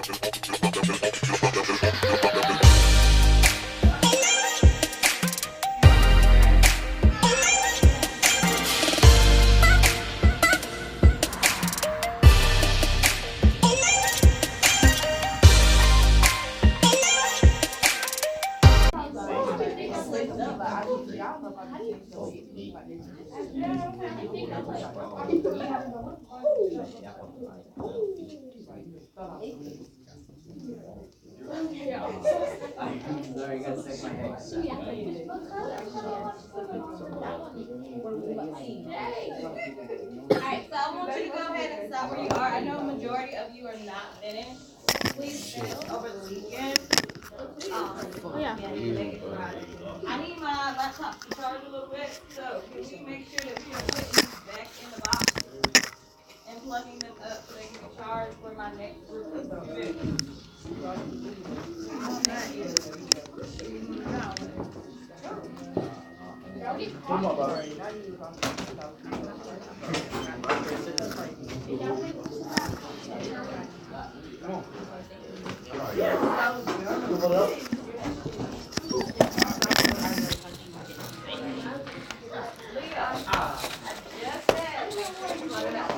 Alright, so I want you to go ahead and stop where you are. I know a majority of you are not finished. Please stay over the weekend. Yeah. I need my laptop to charge a little bit, so can we make sure that we are putting these back in the box and plugging them up so they can be charged for my next group of students?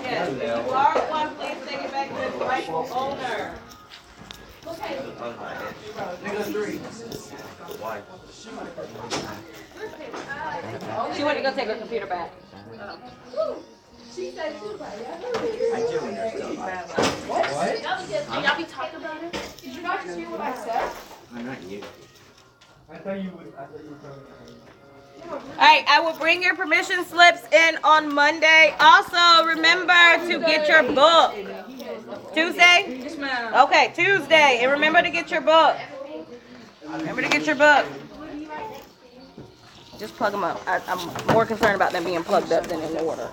Yes, if you are one, please take it back to its rightful owner. She went to go take her computer back. She said too, right? What? Y'all be talking about it? Did you not just hear what I said? I'm not you. I thought you would tell me. Alright, I will bring your permission slips in on Monday. Also, remember to get your book. Tuesday? Yes, ma'am. Okay, Tuesday. And remember to get your book. Remember to get your book. Just plug them up. I'm more concerned about them being plugged up than in order.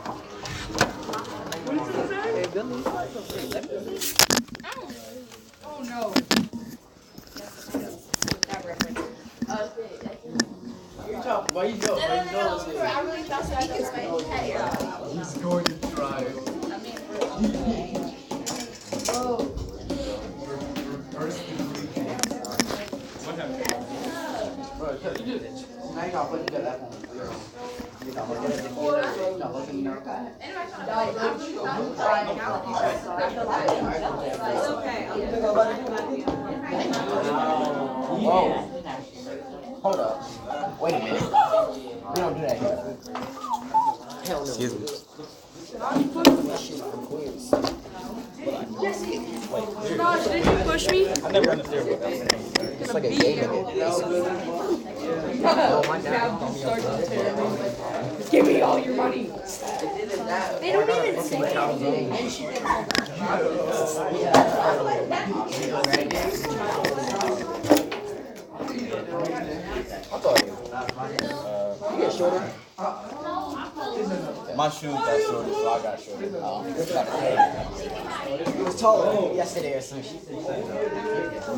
Oh no. Why you go? I really thought so. He's going to try. What happened? Now you gotta put together that one. Whoa. Hold up. Wait a minute. We don't do that here. Hell no. Excuse me. Josh, did you push me? I never understood what that meant. It's like a game. Give me all your money. They don't even say You get shorter. My shoes got shorter, so I got shorter. It was taller yesterday or something.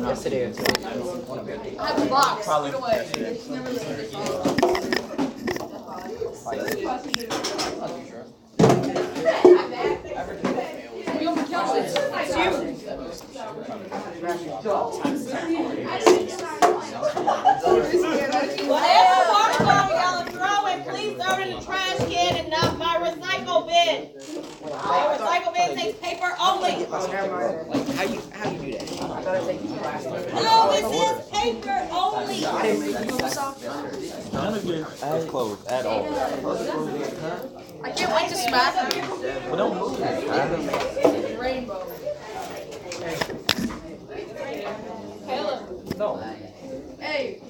Yesterday or something. I have a box. Probably. Put it away. You don't count it. It's you. Whatever water bottle y'all are throwing, please throw it in the trash can and not my recycle bin. My recycle bin takes paper only. How you do that? No, it says paper only. None of your clothes at all. I can't wait to smack you. But don't move. Rainbow. Caleb. No. Hey.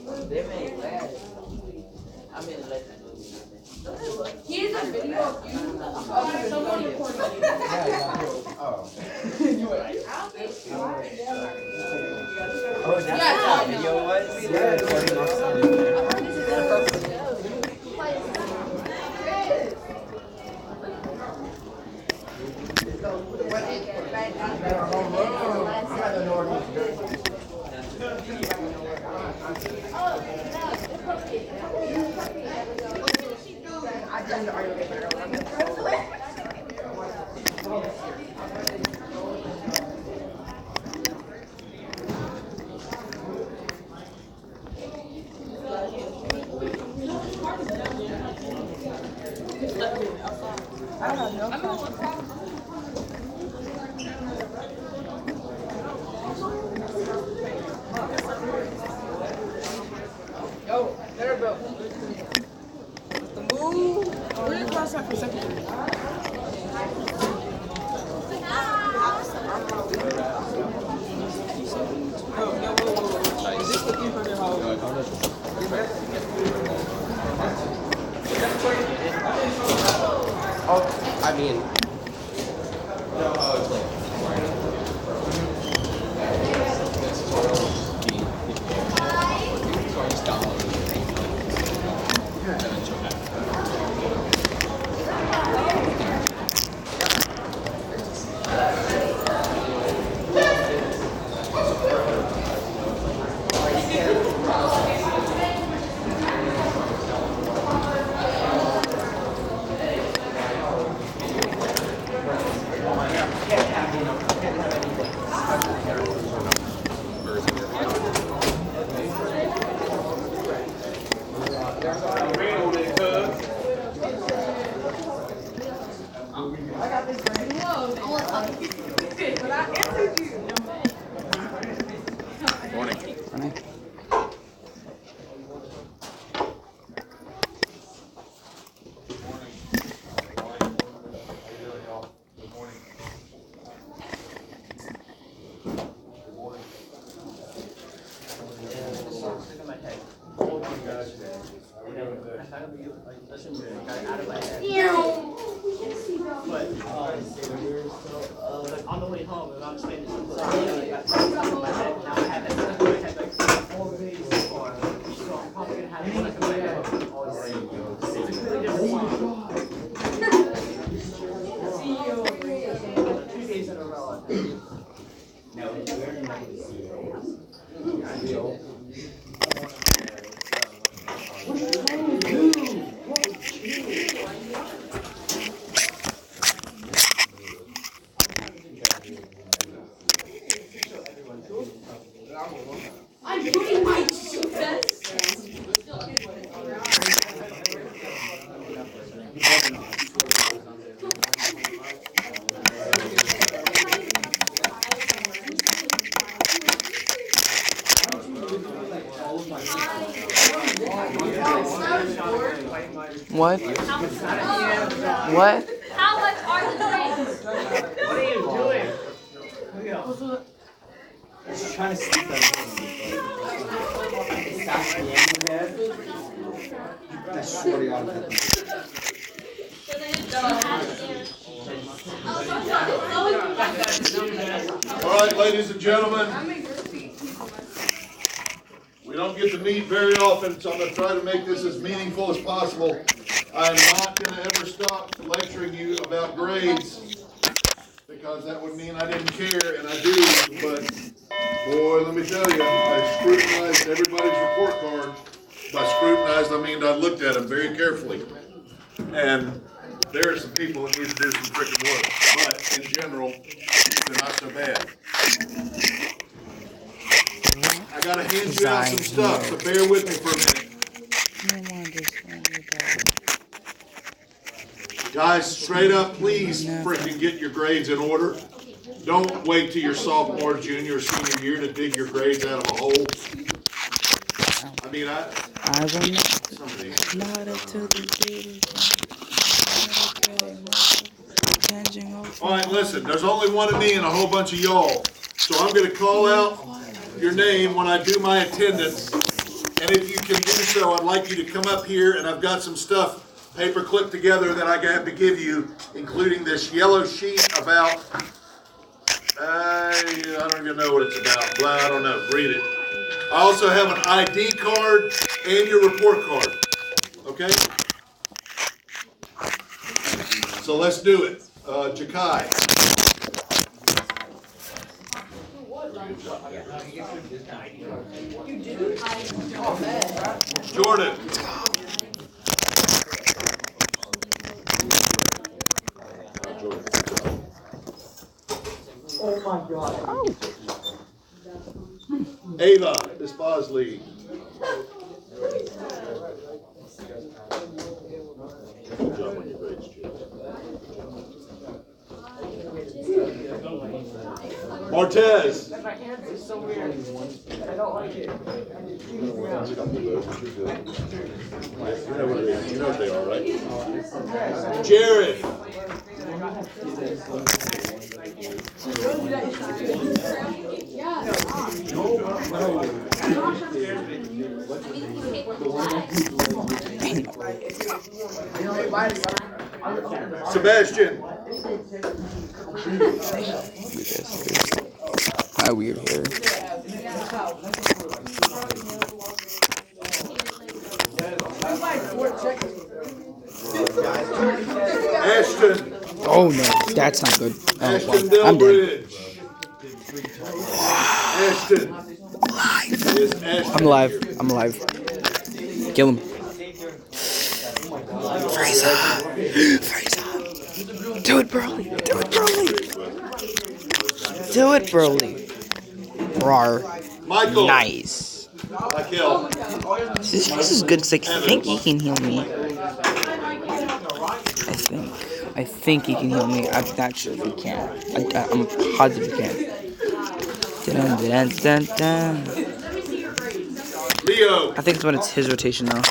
Here's a video of you. Someone recording you. Oh, that's Yeah, how the video was? On the way home, I was explaining something. So I'm probably gonna have one in my head. See you. 2 days in a row. No, I'm putting my shoes. What? What? How much are the drinks? what are you doing? Just trying to sleep on That's 40 on All right, ladies and gentlemen, we don't get to meet very often, so I'm going to try to make this as meaningful as possible. I'm not going to ever stop lecturing you about grades, because that would mean I didn't care, and I do, but boy, let me tell you, I scrutinized everybody's report card. By scrutinized, I mean I looked at them very carefully. And there are some people that need to do some freaking work, but in general, they're not so bad. I gotta hand you out some stuff, so bear with me for a minute. Guys, straight up, please freaking get your grades in order. Don't wait till your sophomore, junior, or senior year to dig your grades out of a hole. I mean, I will not until the all right, listen, there's only one of me and a whole bunch of y'all. So I'm going to call out your name when I do my attendance. And if you can do so, I'd like you to come up here, and I've got some stuff paper clipped together that I got to give you, including this yellow sheet about, I don't even know what it's about. Blah, I don't know. Read it. I also have an ID card and your report card. Okay? So let's do it. Jakai. Jordan. Oh my God. Ava Desposley. Good job on your grades, Jim. Martez. My hands are so weird. I don't like it. You know what it is. You know what they are, right? Jared. Sebastian. my weird hair. Ashton. Oh no, that's not good. Oh, Ashton wow. I'm dead. Ashton. I'm alive. I'm alive. Kill him. Freeze up. Freeze up. Do it, Broly. Do it, Broly. Do it, Broly. Rawr. Michael. Nice. Michael. This is good because I think he can heal me. I think he can heal me. I'm not sure if he can. I'm positive he can. Dun, dun, dun, dun. Leo. I think it's when it's his rotation though.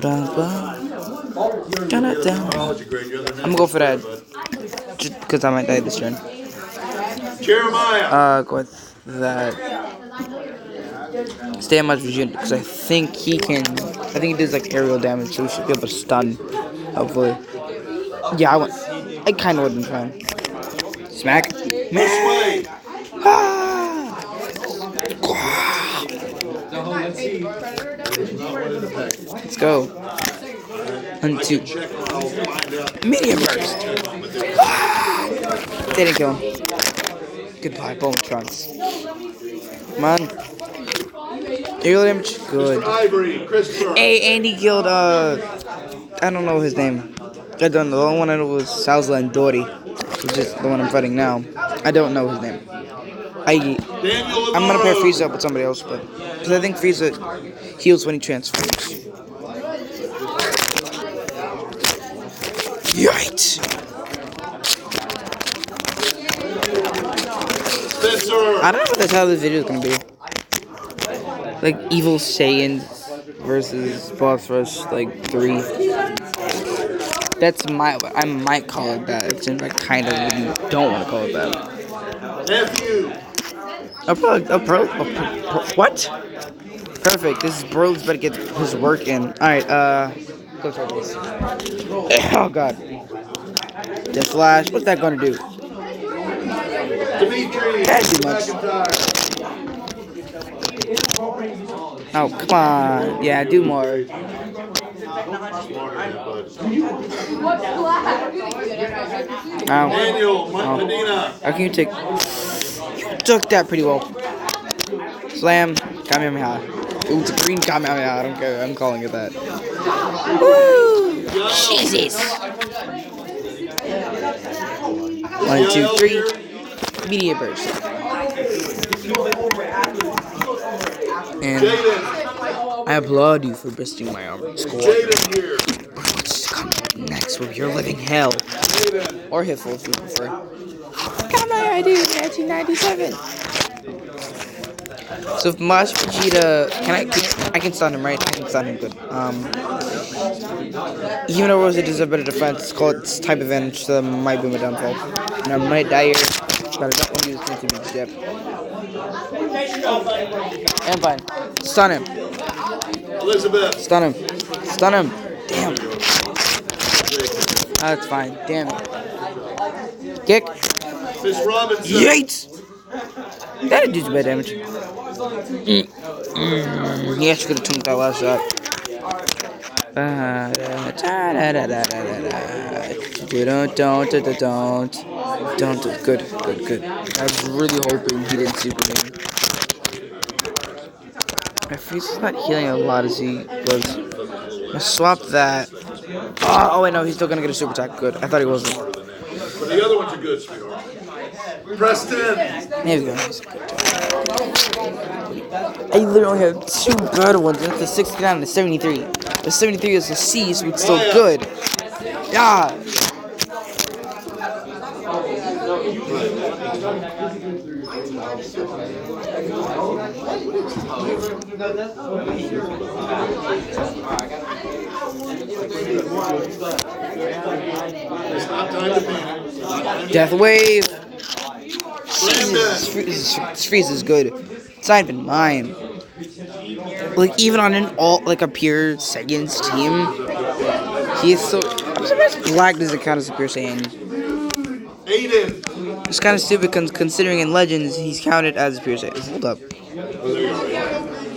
Dun, dun. Dun, dun, dun. I'm gonna go for that just because I might die this turn. Jeremiah. Go with that. Stay on my Vegeta because I think he can. I think he does like aerial damage, so we should be able to stun. Hopefully. Yeah, I kind of would have been fine. Smack. This way. Ah! Let's go. 1, 2. Check. I'll find out. Medium burst. Ah! Didn't kill him. Goodbye, bone trunks. Come on. Aerial damage. Good. Ivory, Christopher. Hey, Andy killed, I don't know his name. I don't know. The only one I know was Salzla and Dory, which is the one I'm fighting now. I don't know his name. I'm gonna pair Frieza up with somebody else, but because I think Frieza heals when he transforms. Yikes! I don't know what the title of this video is gonna be. Like Evil Saiyans versus Boss Rush, like 3. That's I might call it that. It seems like kind of really don't want to call it that. What? Perfect. This is Bro's better get his work in. Alright, go try this. Oh god. The Flash, what's that gonna do? Can't do much. Oh, come on. Yeah, do more. Ow. Daniel, Medina. How can you take... You took that pretty well. Slam. Kamehameha. Ooh, it's a green Kamehameha. I don't care. I'm calling it that. Woo! Jesus! 1, 2, 3. Immediate burst. And I applaud you for bursting my armor score. What's coming up next will be your living hell. Or Hiffle if you prefer. Come on, I do 1997. So if Mash Vegeta, I can stun him, right? I can stun him good. Even though Rosa does a better defense, it's called its type advantage, so that might be my downfall. And I might die here, but I don't want to use this to be step. I'm fine. Stun him. Elizabeth. Stun him. Stun him. Damn. That's fine. Damn it. Kick. Miss Robinson. Yates! That did do some bad damage. He actually could have took that last shot. Don't. Good. I was really hoping he didn't Superman. My face is not healing a lot as he was. I swapped that. Oh wait, no, he's still gonna get a super attack. Good. I thought he wasn't. But the other ones are good, sweetheart. Preston. There we go. I literally have 2 good ones. That's the 69 and the 73. The 73 is a C, so it's still good. Yeah. It's not time to panic. Death Wave. Jesus, this freeze is good. It's not even mine. Like even on a pure Saiyans team, he is so. I'm surprised Black doesn't count as a pure Saiyan. Aiden. It's kind of stupid considering in Legends he's counted as a pure Saiyan. Hold up.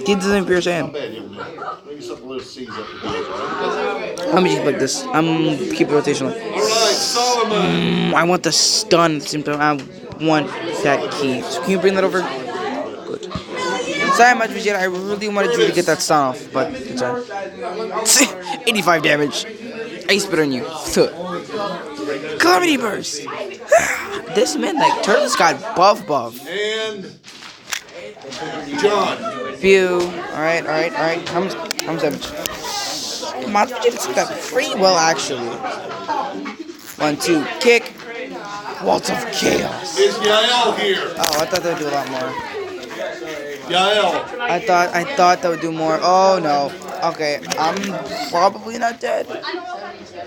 He doesn't pure Saiyan. Let me just like this. I'm keep it rotational. Alright, Solomon. I want the stun at the same time. I want that key. So can you bring that over? Good. Sorry, much Vegeta. I really wanted you to get that stun off, but it's alright. 85 damage. I spit on you. Calamity burst. This man like Turtles got buff. And John. Phew. Alright. How much damage? Come on, Vegeta took that pretty well actually. 1, 2, kick. Waltz of Chaos. Is Yael here? Oh, I thought that would do a lot more. Yael. I thought that would do more. Oh no. Okay, I'm probably not dead.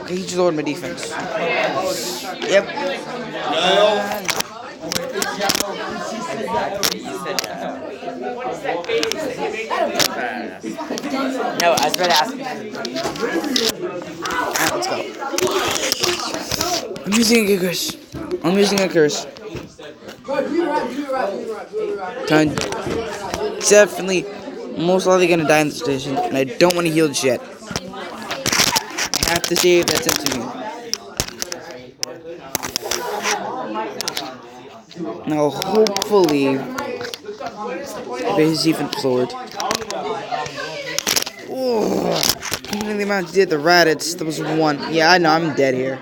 Okay, he just lowered my defense. Yep. Yael. No, I was about to ask you. Alright, let's go. I'm using a curse. I'm using a curse. Time. Definitely, most likely gonna die in the station, and I don't want to heal just yet. I have to save that sense of me. Now, hopefully, if he's even forward. Oh, even the amount he did the Raditz, there was one. Yeah, I know, I'm dead here.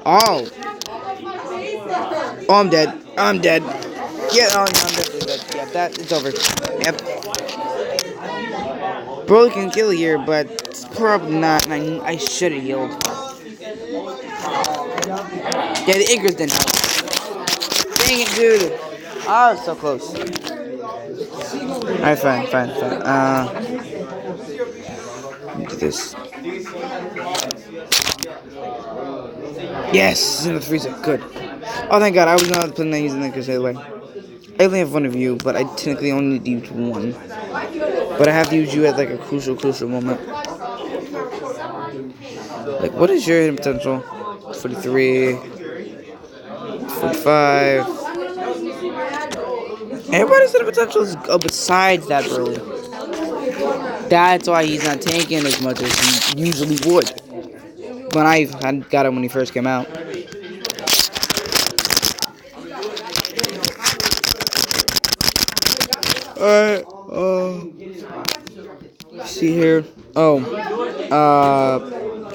Oh. Oh, I'm dead. I'm dead. Yeah, oh, no, I'm definitely dead. Yeah, that, it's over. Yep. Broly can kill here, but it's probably not, and I should have healed. Yeah, the Icarus didn't help. Dang it, dude. Oh, so close. Alright, fine. Do this. Yes, it's in the freezer. Good. Oh, thank God. I was not planning on using the Icarus either way. I only have one of you, but I technically only need to use one. But I have to use you at like a crucial moment. Like, what is your hidden potential? 43, 45. Everybody's hidden potential is besides that, Broly. That's why he's not tanking as much as he usually would. When I got him when he first came out. Alright, see here. Oh,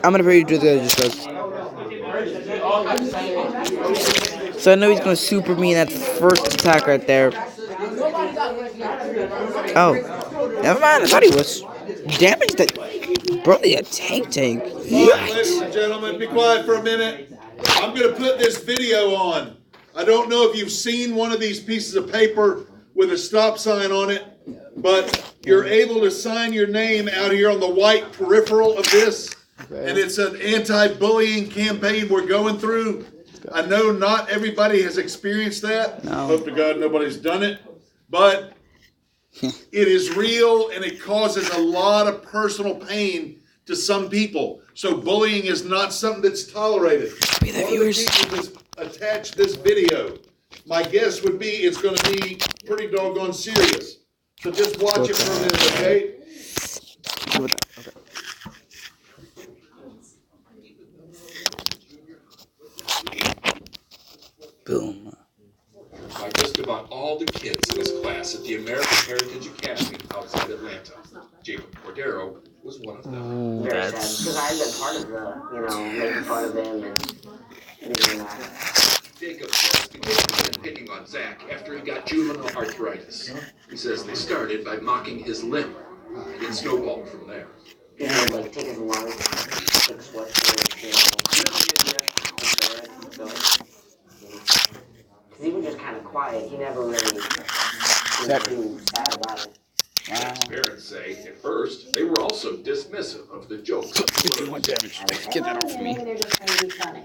I'm gonna pray you do the just first. So I know he's gonna super me in that first attack right there. Oh, never mind. I thought he was damaged. That Broly a tank. Ladies and gentlemen, be quiet for a minute. I'm gonna put this video on. I don't know if you've seen one of these pieces of paper with a stop sign on it, but you're able to sign your name out here on the white peripheral of this. Okay. And it's an anti-bullying campaign we're going through. I know not everybody has experienced that. No. Hope to God nobody's done it. But it is real and it causes a lot of personal pain to some people. So bullying is not something that's tolerated. Be the viewers. Just attach this video. My guess would be it's going to be pretty doggone serious. So just watch it for a minute, okay? Okay. Boom. By just about all the kids in his class at the American Heritage Academy outside Atlanta. Jacob Cordero was one of them. Very sad, because I've been part of the, making fun of him and anything like that. Jacob says the kids began picking on Zach after he got juvenile arthritis. He says they started by mocking his limp, and it snowballed from there. You know, like take his lungs, take a sweatshirt, he was just kind of quiet. He never really was too sad about it. Zach's parents say, at first, they were also dismissive of the jokes. 51 damage. Get that off me. They're just trying to be funny.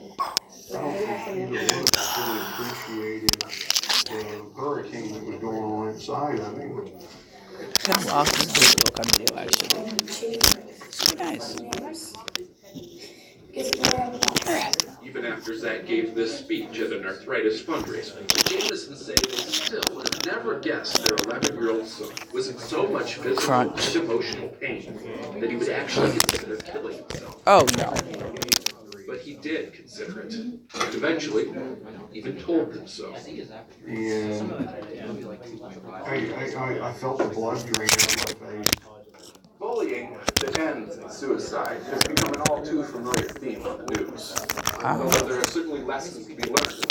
Appreciated the hurricane that was going on inside. I mean, Kind of lost this video kind of deal, actually. So nice. Even after Zach gave this speech at an arthritis fundraiser, the Jamesons say they still would have never guessed their 11-year-old son was in so much physical and emotional pain that he would actually consider killing himself. Oh, no. But he did consider it, and eventually even told them so. and I felt the blood drain out of my face. Bullying that ends in suicide has become an all too familiar theme on the news. Although there are certainly lessons to be learned.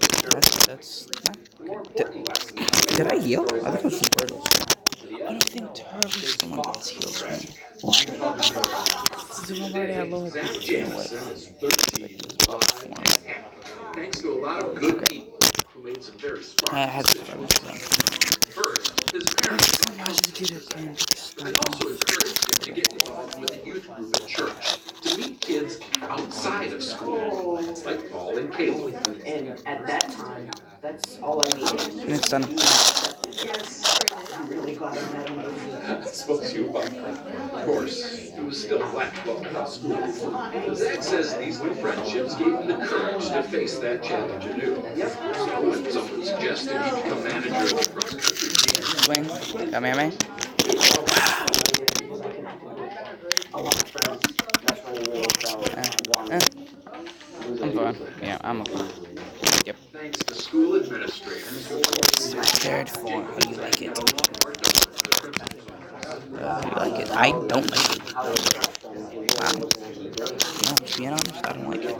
That's The more important lesson did I heal? I think I was super. I don't think Turbo is the one that heals me. This is one where I lowered Zach the Jameson is 13, thanks to a lot of good people who made some very smart decisions. First, his parents and it also encouraged him to get involved with the youth group at church, to meet kids outside of school, like Paul and Kaylee. And at that time, that's all I needed. Next time. I'm really glad I met him. Spoke to you about that. Of course, he was still black belt in school. Zach says these new friendships gave him the courage to face that challenge anew. So when someone suggested he become manager of the cross-country team, Swing. Come here, man. A lot of friends. That's when we really felt wanted. I'm fine. Yeah, I'm okay. Yep. thanks to school administrators who Third form. How do you like it? How do you like it? I don't like it. Wow. No, being honest, I don't like it.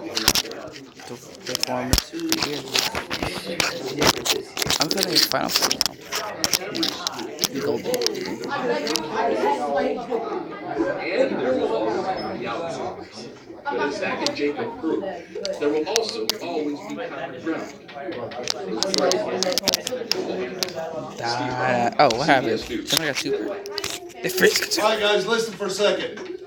Third form is pretty weird. I'm feeling it's final form now. Golden. and there will always be the outsiders. But as Zach and Jacob prove, there will also always be common ground. Oh, what happened? Somebody got super. The first. All right, guys, listen for a second.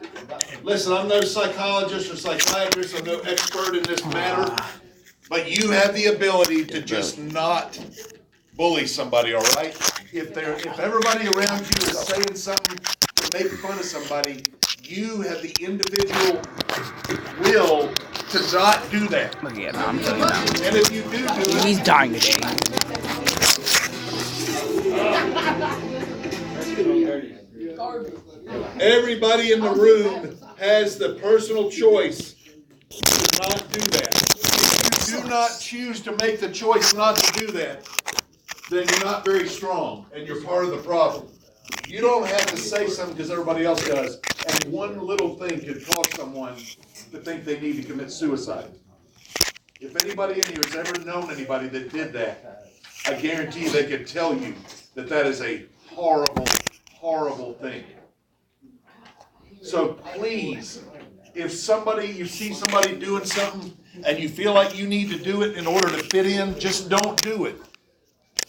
Listen, I'm no psychologist or psychiatrist. I'm no expert in this matter. But you have the ability to just not bully somebody, all right? If everybody around you is saying something to make fun of somebody, you have the individual will to not do that. Okay, yeah, no, I'm telling you now. And if you do it, He's dying today. everybody in the room has the personal choice to not do that. If you do not choose to make the choice not to do that, then you're not very strong and you're part of the problem. You don't have to say something because everybody else does, and one little thing could cause someone to think they need to commit suicide. If anybody in here has ever known anybody that did that, I guarantee they could tell you that that is a horrible, horrible thing. So please, if you see somebody doing something and you feel like you need to do it in order to fit in, just don't do it.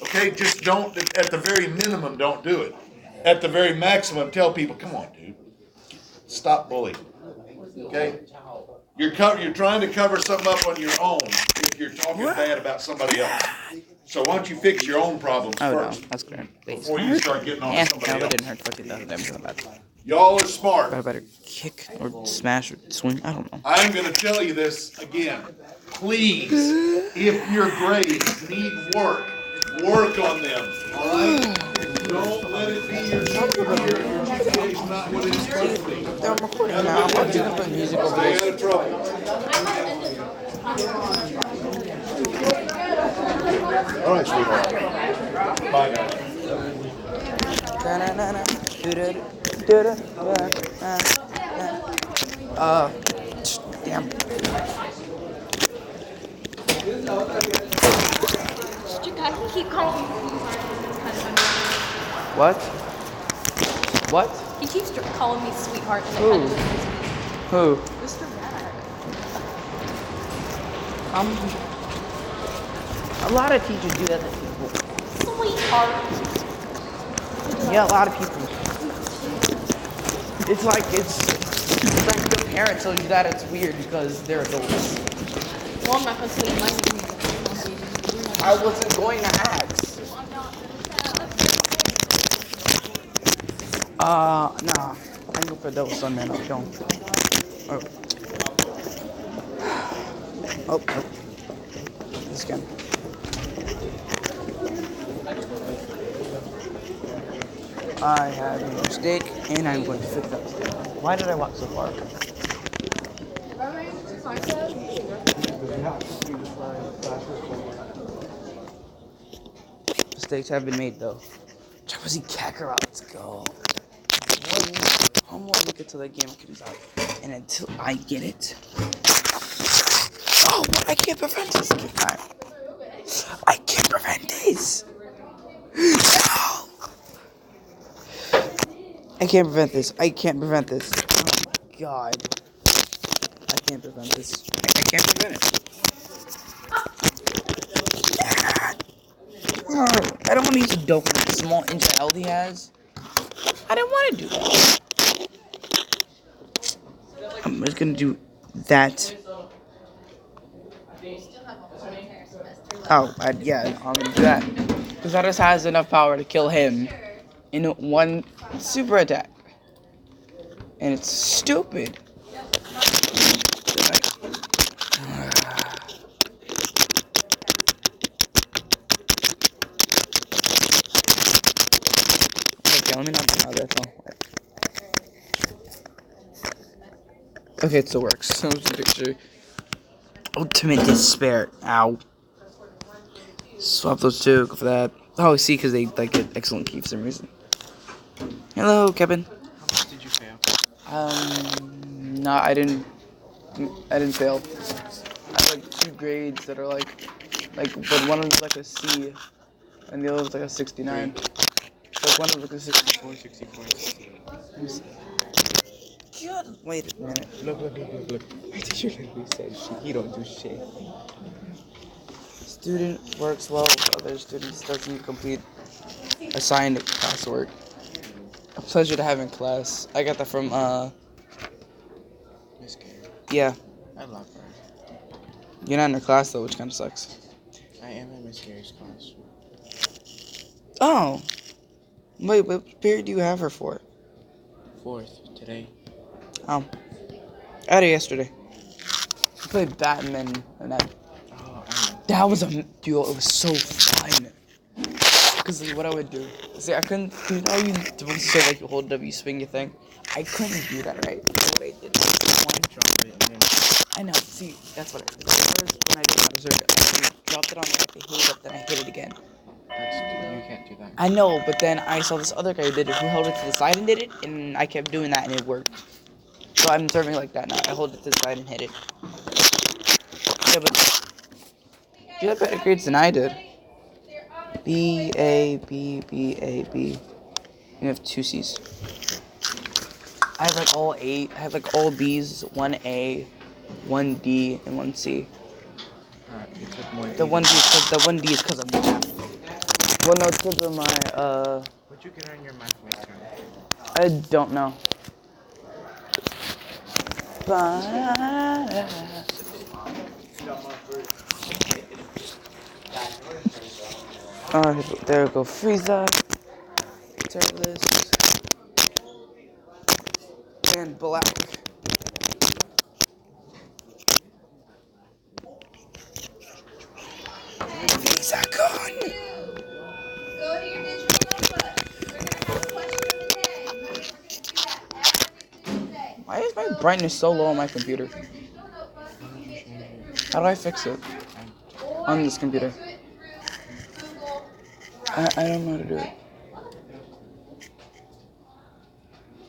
Okay, just don't, at the very minimum, don't do it. At the very maximum, tell people, come on, dude, stop bullying. Okay? You're trying to cover something up on your own if you're talking bad about somebody else. So why don't you fix your own problems first? No, that's great. Before you start getting on somebody else. That didn't hurt. Fuck it, that wasn't bad. Y'all are smart. I better kick or smash or swing. I don't know. I'm going to tell you this again. Please, if your grades need work on them. All right? Don't let it be your junior year and your GPA is not what it's supposed to be. I'm recording now. I'm going to put music over Stay this. out of trouble. All right, sweetheart. Bye, guys. Damn. You guys keep calling me. What? What? He keeps calling me sweetheart. And Who? Who? Mr. Matt. A lot of teachers do that to people. Sweetheart. Yeah, a lot of people. It's like the parents tell you that it's weird because they're adults. Well, I'm not going to say my name. I wasn't going to ask. Nah. I go for those on man. I don't. Oh. Oh. This guy. I had a mistake, and I'm going to fix that mistake. Why did I walk so far? Mistakes have been made, though. Trapezy Kakarot, let's go. I'm gonna look until that game comes out, and until I get it. Oh, but I can't prevent this. I can't prevent this. No. I can't prevent this. I can't prevent this. Oh my god. I can't prevent this. I can't prevent it. I don't want to use a dope with the small inch of L he has. I didn't want to do that. I'm just gonna do that. Oh, yeah, I'm gonna do that. Because that just has enough power to kill him in one super attack. And it's stupid. Okay, let me not do that. Okay, it still works. So just make sure. Ultimate despair. Ow. Swap those two. Go for that. Oh, see, because they like get excellent key for some reason. Hello, Kevin. How much did you fail? No, I didn't fail. I have like 2 grades that are like, but one of them's like a C, and the other was like a 69. Like one of them was like a 64, 64, 68. God, wait a minute. Look. My teacher literally said he don't do shit. Student works well with other students, doesn't complete assigned classwork. A pleasure to have in class. I got that from Miss Gary. Yeah. I love her. You're not in her class though, which kind of sucks. I am in Miss Gary's class. Oh. Wait, what period do you have her for? 4th today. Oh. I had it yesterday. I played badminton and that. Oh, That was dude, it was so fun. Because what I would do, see, I couldn't, you know, you supposed to say like you hold W, you swing your thing. I couldn't do that right. So what I did, drop it and then. I know, see, that's what I did. First, when I did my reserve, I dropped it on there, I hit it up, then I hit it again. You can't do that. I know, but then I saw this other guy who did it, who held it to the side and did it, and I kept doing that and it worked. So I'm serving like that now. I hold it to the side and hit it. Yeah, but you had better grades than I did. B, A, B, B, A, B. You have 2 C's. I have like all all B's, 1 A, 1 D, and 1 C. Alright, you took more. The 1 D is because of math. Well, no, it's because of my, What'd you get on your math midterm? I don't know. Alright, there we go. Frieza. Turtles. And black. Frieza gone. Go to your digital notebook. We're gonna have a question of the day. We're gonna do that every Tuesday. Why is my brightness so low on my computer? How do I fix it? On this computer. I don't know how to do it.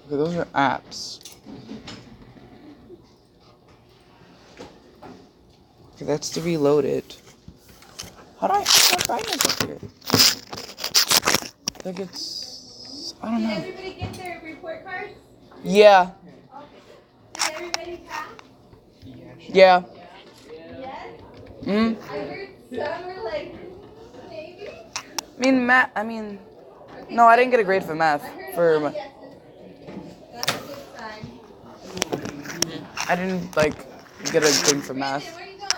Okay, those are apps. Okay, that's to reload it. How do I fix my brightness up here? Like it's... I don't Did know. everybody get their report cards? Yeah. Did everybody pass? Yeah. Yes? Hmm? I heard some were like, maybe? No, I didn't get a grade for math. I heard For a lot of yeses. That's a good sign. I didn't, like, get a thing for math. Brandon, where are you going?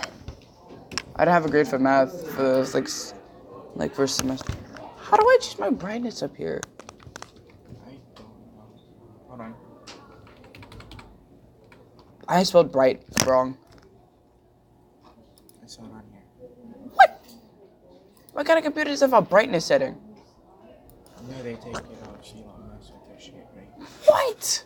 I didn't have a grade for math for this, like first semester. How do I change my brightness up here? I don't know. Hold on. I spelled bright wrong. I saw it on here. What? What kind of computer does have a brightness setting? No, they take it out. She don't mess with their shit, right? What?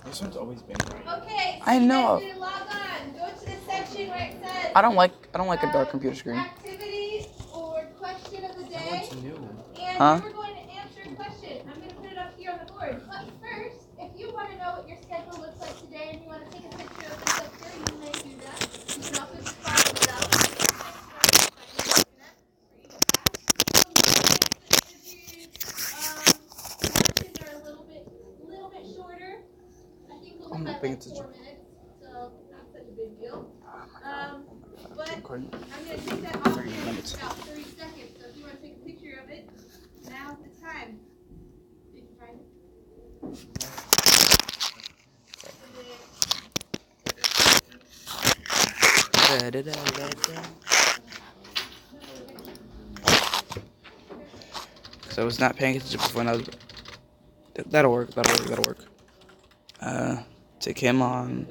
This one's always been right. Okay, so I know. you guys need to log on. Go to the section where it says I don't like a dark computer screen. activity or question of the That day. one's new. And Huh? we're going to answer a question. I'm going to put it up here on the board. But first, if you want to know what your schedule looks like today and you want to take a picture of this up here, you may do that. You can also just follow it down. Questions are a little bit shorter. I think we'll do that like 4 minutes, so not such a big deal. But I'm going to take that off here in about 30 seconds. So if you want to take a picture time. Did you find it? So I was not paying attention before. Now that'll work. That'll work. Take him on.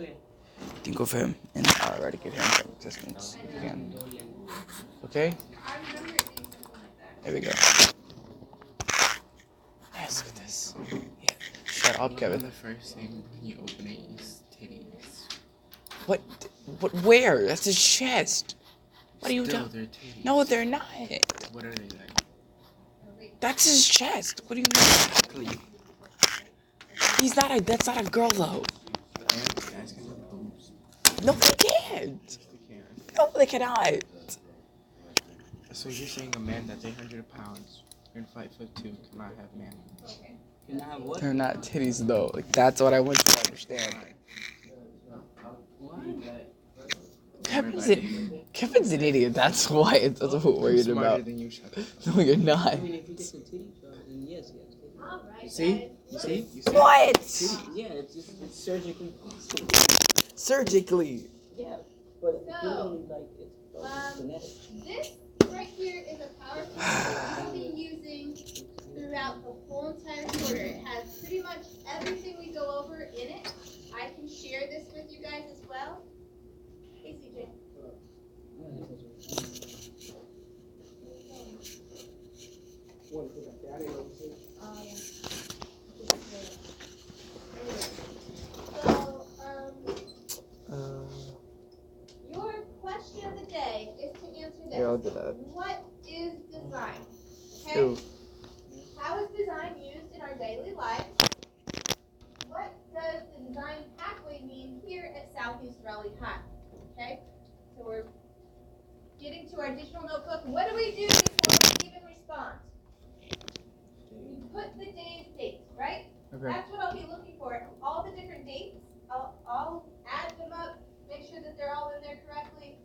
Think of him and eradicate him from existence again. Okay. There we go. Yes, look at this. Yeah. Shut up, Kevin. The first thing you open it is titties. What? What? Where? That's his chest. What are you Still, doing? they're titties. No, they're not. What are they like? That's his chest. What do you mean? He's not a. That's not a girl though. No, they can't. No, they cannot. So you're saying a man that's 800 pounds and 5'2" cannot have man? They're not titties though. Like, that's what I want you to understand. Kevin's an idiot. That's why. That's what we're worried about. Than you, shut up. No, you're not. See? You see? What? Yeah, it's surgically possible. Surgically. So, this right here is a PowerPoint that we'll be using throughout the whole entire quarter. It has pretty much everything we go over in it. I can share this with you guys as well. Hey, CJ. Your question of the day is to answer this. Yeah, I'll do that. What is design? Okay? Ew. How is design used in our daily lives? What does the design pathway mean here at Southeast Raleigh High? Okay? So we're getting to our digital notebook. What do we do before we even respond? We put the day's dates, right? Okay. That's what I'll be looking for. All the different dates. I'll add them up, make sure that they're all in there correctly.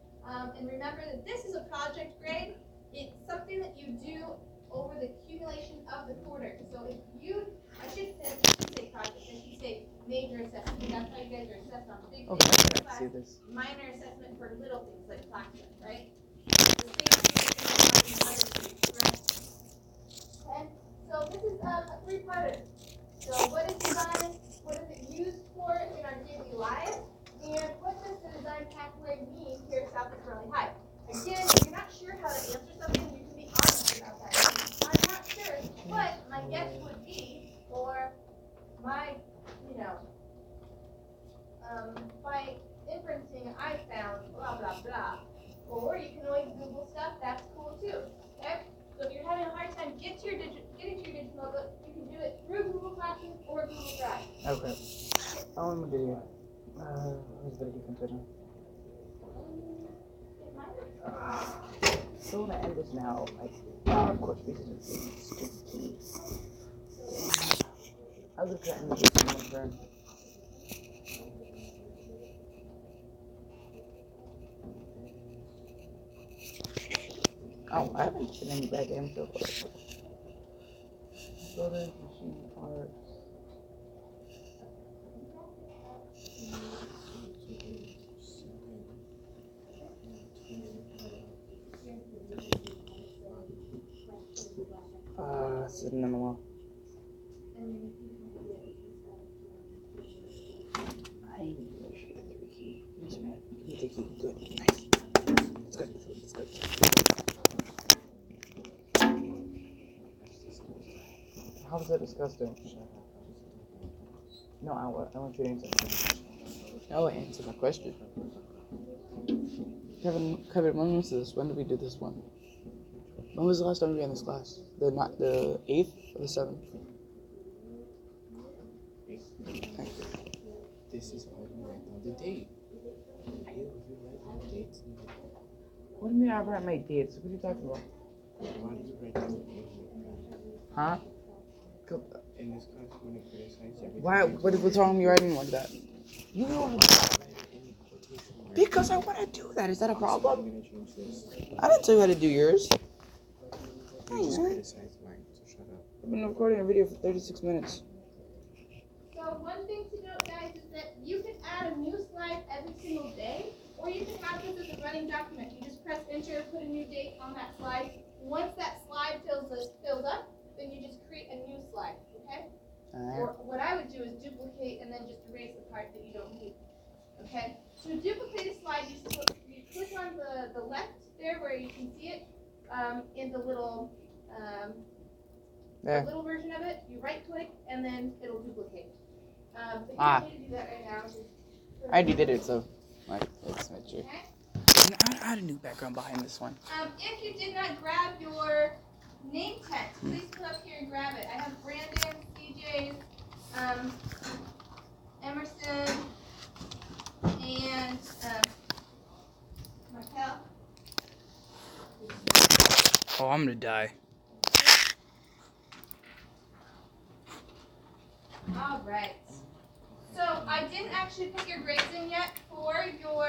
And remember that this is a project grade. It's something that you do over the accumulation of the quarter. So if you, I should say project, I should say major assessment. That's how you guys are assessed on big Okay, things. I see this. Minor assessment for little things like class stuff, right? The same thing is going on in right? Okay, so this is a three-parter. So what is design? What is it used for in our daily lives? And what does the design pathway mean here at Southeast Raleigh High? Again, if you're not sure how to answer something, you can be honest about that. I'm not sure, but my guess would be, or my, by inferencing I found, blah, blah, blah. Or you can always Google stuff, that's cool too, okay? So if you're having a hard time getting to your digital notebook, you can do it through Google Classroom or Google Drive. Okay. How long did you? Where's the computer? So when I end this now, of course, because it's key. How's it end this one? Oh, I haven't seen any bad games so far. Builders, machine parts. Sitting on the wall. I need to make sure the 3 key. Yes, man. You need the key. Good. Nice. It's good. It's good. How is that disgusting? No, I want you to answer my question. No, answer my question. Kevin, when was this? When did we do this one? When was the last time we were in this class? The 8th or the 7th? This is how you write down the date. You write down the dates. What do you mean I write my dates? What are you talking about? Why do you write down the date? Huh? In this class, you're going to criticize everything. Why? What's wrong with me writing like that? You know. Because I want to do that. Is that a problem? I'm going to change this. I didn't tell you how to do yours. You just criticized mine, so shut up. I've been recording a video for 36 minutes. So one thing to note, guys, is that you can add a new slide every single day, or you can have this as a running document. You just press enter, put a new date on that slide. Once that slide fills up, then you just create a new slide, okay? Or what I would do is duplicate and then just erase the part that you don't need, okay? To duplicate a slide, you click on the left there where you can see it in the little version of it. You right click and then it'll duplicate. But you don't need to do that right now. I already did it, so like, it's not true. Okay. I had a new background behind this one. If you did not grab your name tag, please come up here and grab it. I have Brandon, CJ's, Emerson, and Markel. Oh, I'm gonna die. All right. So I didn't actually put your grades in yet for your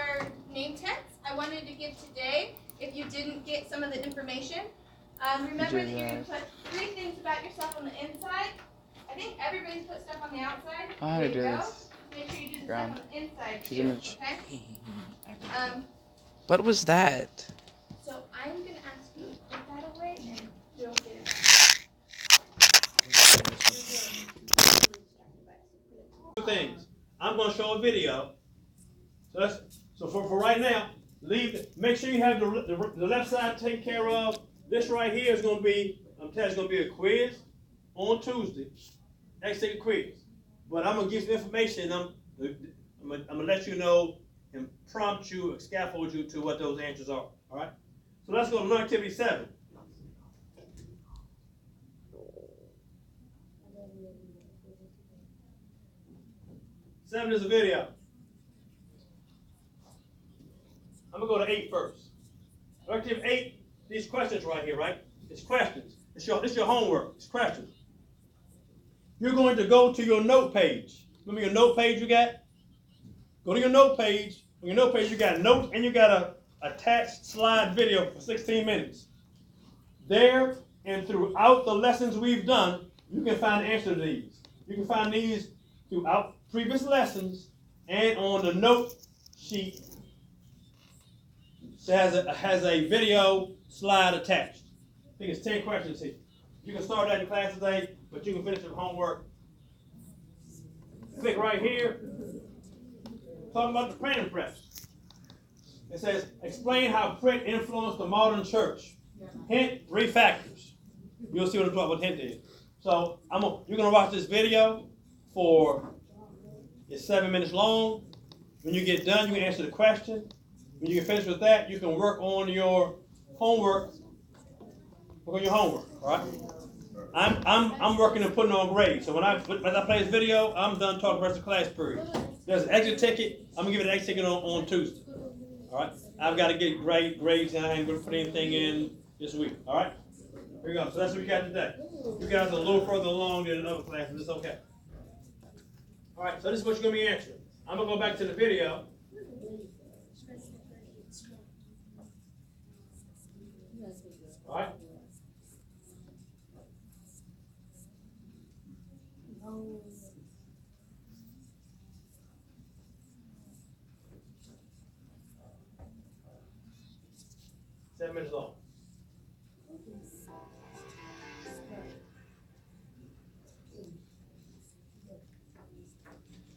name tags. I wanted to give today if you didn't get some of the information. Remember that you're going to put 3 things about yourself on the inside. I think everybody's put stuff on the outside. How to do this? Make sure you do the stuff on the inside too, Image. okay? What was that? So I'm going to ask you to put that away and don't get it. Two things. I'm going to show a video. So for right now, make sure you have the left side taken care of. This right here is going to be, I'm telling you, it's going to be a quiz on Tuesday. Next take a quiz. But I'm going to give some information. I'm going to let you know and prompt you, scaffold you to what those answers are. All right? So let's go to learn activity 7. Seven is a video. I'm going to go to 8 first. Activity 8, these questions right here, right? It's questions. It's your homework. It's questions. You're going to go to your note page. Remember your note page you got? Go to your note page. On your note page, you got notes and you got a attached slide video for 16 minutes. There and throughout the lessons we've done, you can find the answer to these. You can find these throughout previous lessons and on the note sheet that has a video slide attached. I think it's 10 questions here. You can start that in class today, but you can finish your homework. Click right here. Talking about the printing press. It says, explain how print influenced the modern church. Hint, 3 factors. You'll see what hint is. So you're going to watch this video it's 7 minutes long. When you get done, you can answer the question. When you get finished with that, you can work on your homework. All right? I'm working and putting on grades. So when I play this video, I'm done talking the rest of the class period. There's an exit ticket. I'm gonna give it an exit ticket on Tuesday. All right? I've got to get grades, and I ain't gonna put anything in this week. All right? Here we go. So that's what we got today. You guys are a little further along than other classes. It's okay. All right. So this is what you're gonna be answering. I'm gonna go back to the video. All right. Seven minutes long.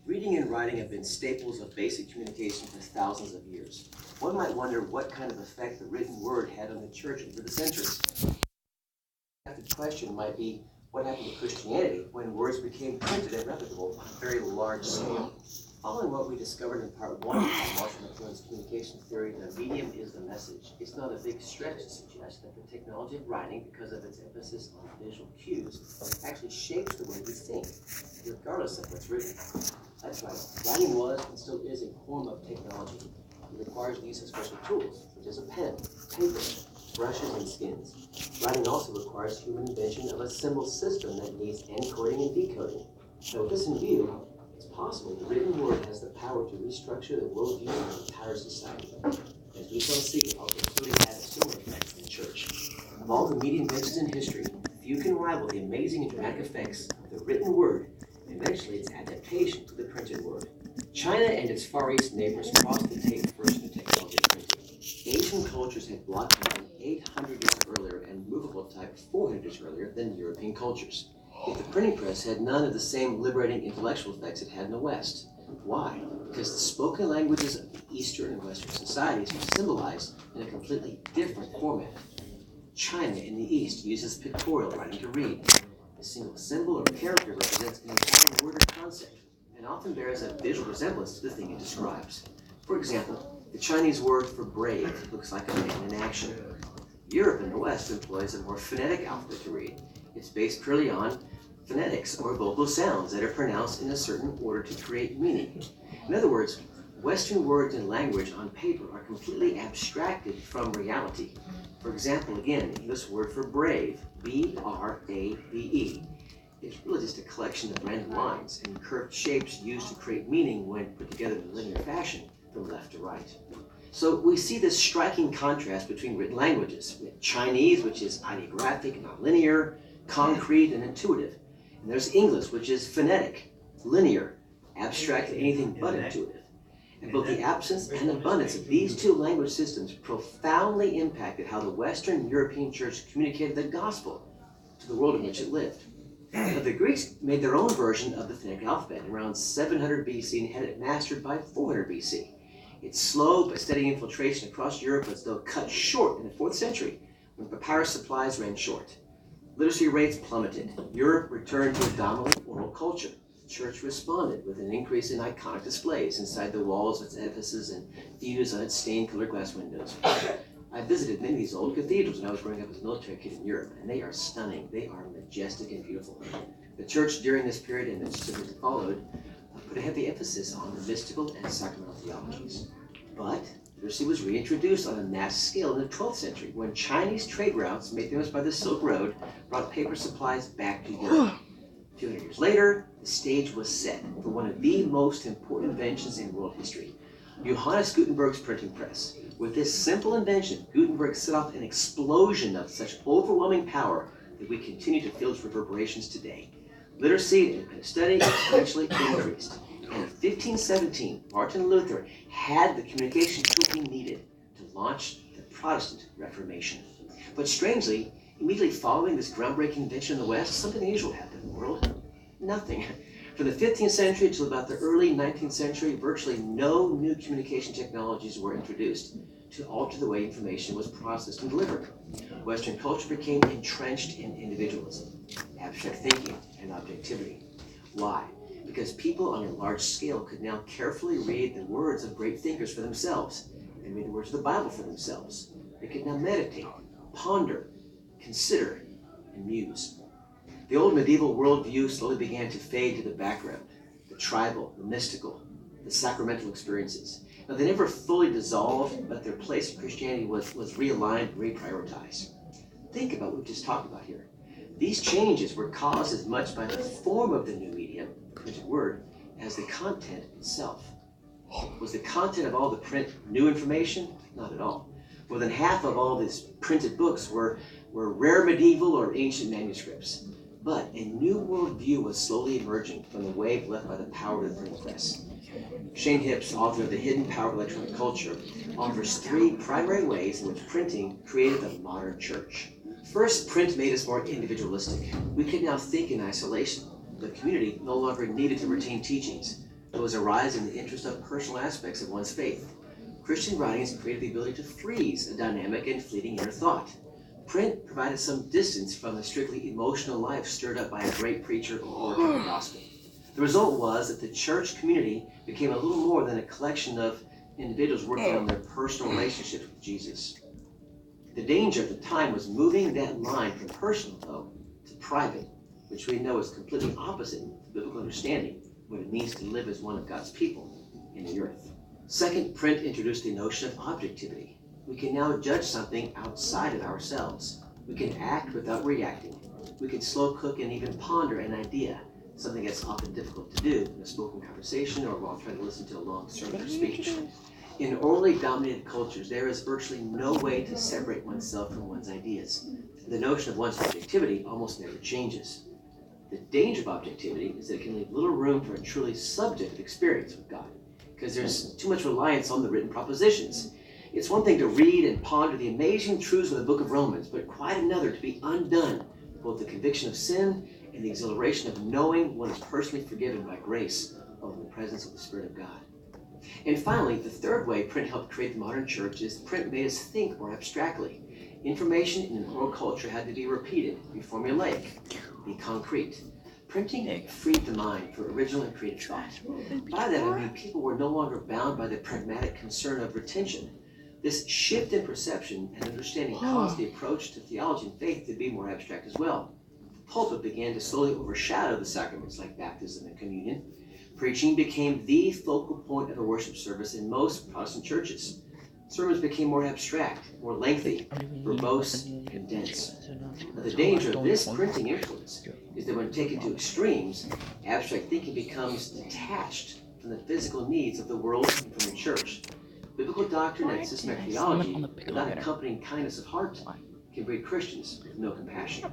Reading and writing have been staples of basic communication for thousands of years. One might wonder what kind of effect the written word had on the church over the centuries. The question might be, what happened to Christianity when words became printed and replicable on a very large scale? Following what we discovered in part 1 of Marshall McLuhan's communication theory, the medium is the message. It's not a big stretch to suggest that the technology of writing, because of its emphasis on visual cues, actually shapes the way we think, regardless of what's written. That's right. Writing was and still is a form of technology. It requires the use of special tools, such as a pen, paper, brushes, and skins. Writing also requires human invention of a symbol system that needs encoding and decoding. Now, with this in view, it's possible the written word has the power to restructure the worldview of an entire society. As we shall see, I'll conclude it had a similar effect in the church. Of all the media inventions in history, few few can rival the amazing and dramatic effects of the written word, and eventually its adaptation to the printed word. China and its Far East neighbors crossed the tape first in the technology of printing. Asian cultures had block writing 800 years earlier and movable type 400 years earlier than European cultures. Yet the printing press had none of the same liberating intellectual effects it had in the West. Why? Because the spoken languages of the Eastern and Western societies were symbolized in a completely different format. China in the East uses pictorial writing to read. A single symbol or character represents an entire word or concept, and often bears a visual resemblance to the thing it describes. For example, the Chinese word for brave looks like a man in action. Europe in the West employs a more phonetic alphabet to read. It's based purely on phonetics or vocal sounds that are pronounced in a certain order to create meaning. In other words, Western words and language on paper are completely abstracted from reality. For example, again, the English word for brave, B-R-A-V-E, is really just a collection of random lines and curved shapes used to create meaning when put together in a linear fashion from left to right. So we see this striking contrast between written languages. We have Chinese, which is ideographic, nonlinear, concrete, and intuitive. And there's English, which is phonetic, linear, abstract, anything but intuitive. And both the absence and abundance of these two language systems profoundly impacted how the Western European church communicated the gospel to the world in which it lived. But the Greeks made their own version of the phonetic alphabet around 700 BC and had it mastered by 400 BC. Its slow but steady infiltration across Europe was though cut short in the 4th century when papyrus supplies ran short. Literacy rates plummeted. Europe returned to a dominant oral culture. The church responded with an increase in iconic displays inside the walls of its edifices and views on its stained-colored glass windows. I visited many of these old cathedrals when I was growing up as a military kid in Europe, and they are stunning. They are majestic and beautiful. The church during this period and the centuries that followed put a heavy emphasis on the mystical and sacramental theologies. But literacy was reintroduced on a mass scale in the 12th century when Chinese trade routes, made famous by the Silk Road, brought paper supplies back to Europe. A few hundred years later, the stage was set for one of the most important inventions in world history, Johannes Gutenberg's printing press. With this simple invention, Gutenberg set off an explosion of such overwhelming power that we continue to feel its reverberations today. Literacy and study exponentially increased. And in 1517, Martin Luther had the communication tool he needed to launch the Protestant Reformation. But strangely, immediately following this groundbreaking invention in the West, something unusual happened in the world. Nothing. From the 15th century until about the early 19th century, virtually no new communication technologies were introduced to alter the way information was processed and delivered. Western culture became entrenched in individualism, abstract thinking, and objectivity. Why? Because people on a large scale could now carefully read the words of great thinkers for themselves and read the words of the Bible for themselves. They could now meditate, ponder, consider, and muse. The old medieval worldview slowly began to fade to the background. The tribal, the mystical, the sacramental experiences. Now, they never fully dissolved, but their place in Christianity was realigned and reprioritized. Think about what we just talked about here. These changes were caused as much by the form of the new medium, the printed word, as the content itself. Was the content of all the print new information? Not at all. More than half of all these printed books were rare medieval or ancient manuscripts. But a new worldview was slowly emerging from the wave left by the power of the printing press. Shane Hips, author of The Hidden Power of Electronic Culture, offers 3 primary ways in which printing created the modern church. First, print made us more individualistic. We could now think in isolation. The community no longer needed to retain teachings. There was a rise in the interest of personal aspects of one's faith. Christian writings created the ability to freeze a dynamic and fleeting inner thought. Print provided some distance from the strictly emotional life stirred up by a great preacher or orator of the gospel. The result was that the church community became a little more than a collection of individuals working on their personal relationships with Jesus. The danger at the time was moving that line from personal, though, to private, which we know is completely opposite to biblical understanding what it means to live as one of God's people in the earth. Second, print introduced the notion of objectivity. We can now judge something outside of ourselves. We can act without reacting. We can slow cook and even ponder an idea, something that's often difficult to do in a spoken conversation or while trying to listen to a long sermon or speech. In orally dominated cultures, there is virtually no way to separate oneself from one's ideas. The notion of one's objectivity almost never changes. The danger of objectivity is that it can leave little room for a truly subjective experience with God, because there's too much reliance on the written propositions. It's one thing to read and ponder the amazing truths of the book of Romans, but quite another to be undone both the conviction of sin and the exhilaration of knowing one is personally forgiven by grace over the presence of the Spirit of God. And finally, the third way print helped create the modern church is print made us think more abstractly. Information in an oral culture had to be repeated, be formulaic, be concrete. Printing freed the mind for original and creative thought. By that I mean people were no longer bound by the pragmatic concern of retention. This shift in perception and understanding caused the approach to theology and faith to be more abstract as well. The pulpit began to slowly overshadow the sacraments like baptism and communion. Preaching became the focal point of a worship service in most Protestant churches. Sermons became more abstract, more lengthy, verbose, and dense. Now, the danger of this printing influence is that when taken to extremes, abstract thinking becomes detached from the physical needs of the world and from the church. Biblical doctrine and systematic theology, without accompanying kindness of heart, can breed Christians with no compassion.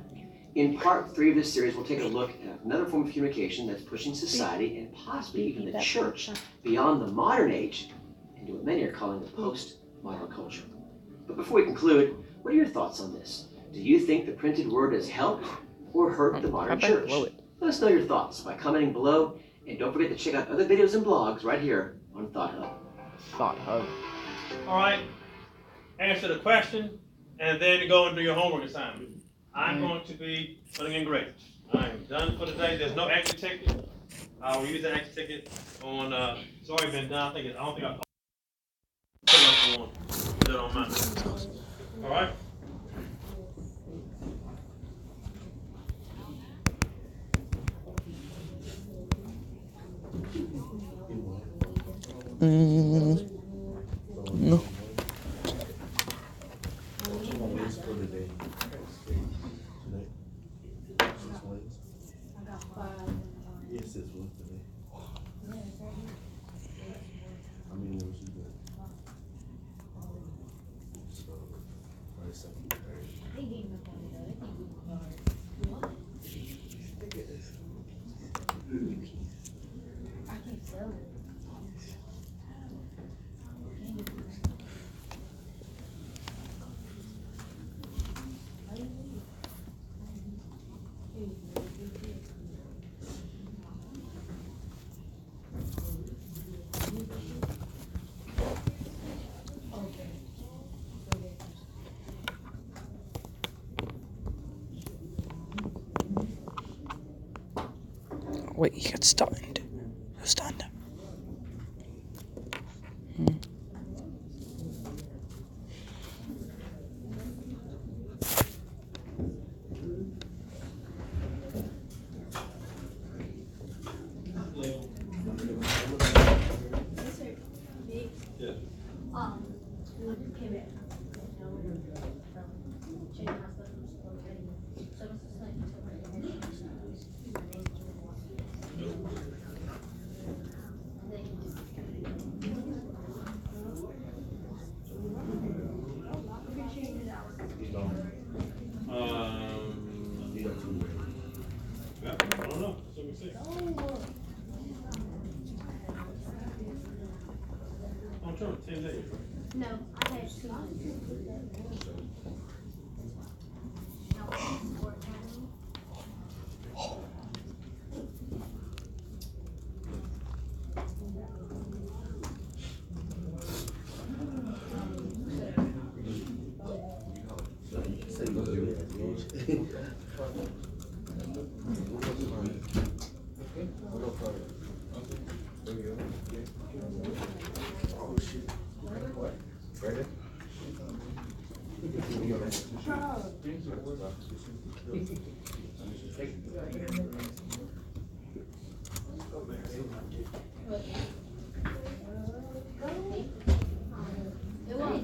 In part 3 of this series, we'll take a look at another form of communication that's pushing society and possibly even the church beyond the modern age into what many are calling the post-modern culture. But before we conclude, what are your thoughts on this? Do you think the printed word has helped or hurt the modern church? Let us know your thoughts by commenting below, and don't forget to check out other videos and blogs right here on Thought Hub. All right, answer the question, and then go and do your homework assignment. I'm going to be putting in grades. I am done for today. There's no extra ticket. I will use an extra ticket on, it's already been done. I don't think I put it on mine. All right? No. Wait, he got stunned. Who stunned him? I don't know. So we see. I'm sure 10 days. No, I had two.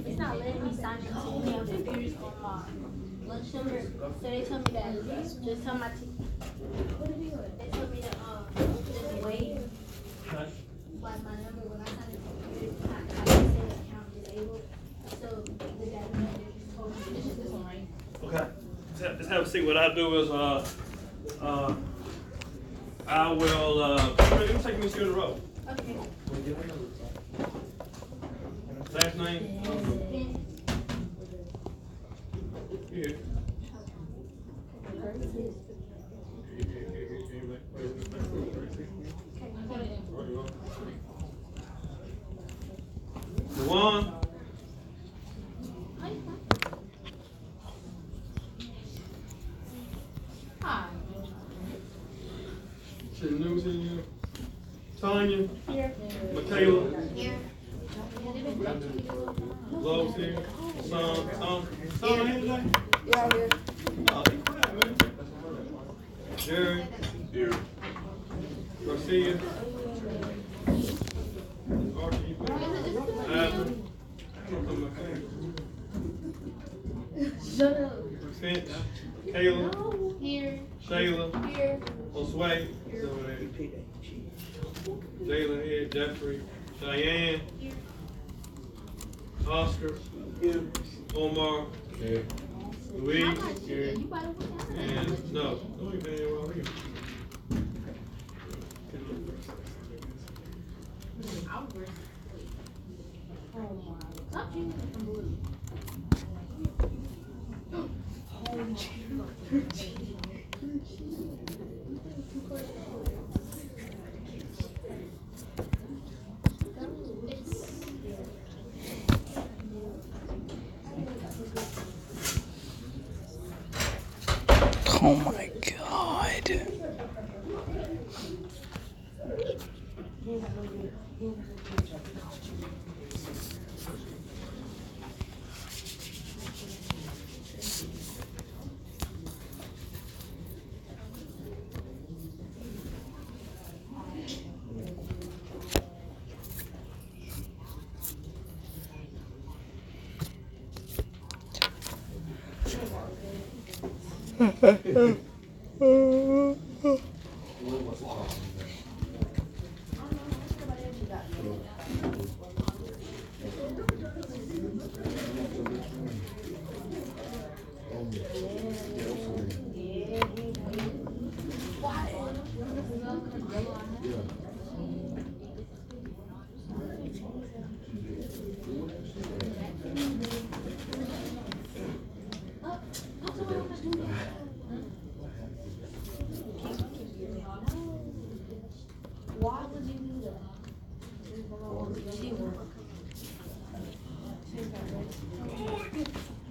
It's not letting me sign into any of the computers on my lunch number. So they told me that just tell my they told me to just wait. Like my number when I sign into the computer, I can say account disabled. So the data manager just told me this one right. Okay. Let's have a seat. What I do is I will let me take me to the road. Okay. Last name? Here. One. Hi. Tanya. Here. Michaela. Here. Lowe's here. Son here today? Yeah, here. Oh, be quiet, man. Jerry. Here. Garcia. Archie, you put Adam. Shut up. Finch. Kayla. Here. Shayla. Here. Osway. Jayla here. Jeffrey. Cheyenne. Oscar. Omar. Louise. And no. Don't even know where we Oh my god. Why would you do that?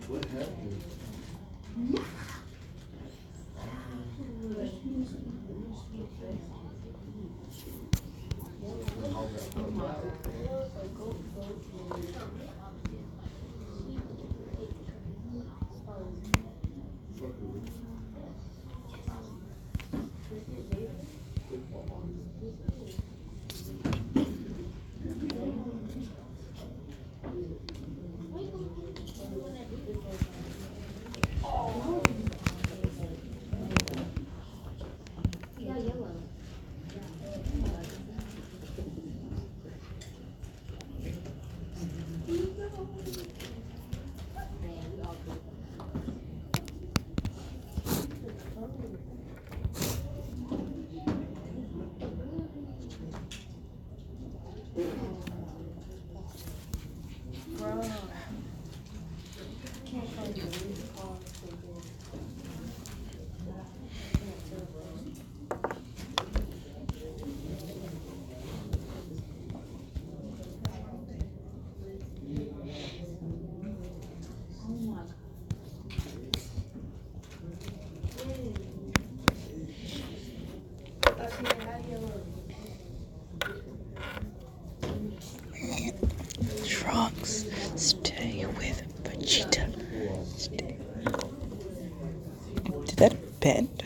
What happened? Trunks, stay with Vegeta. Stay. Did that bend?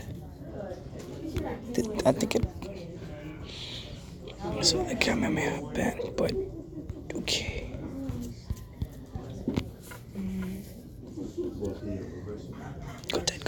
I think it. So the camera may have bent, but okay. Good.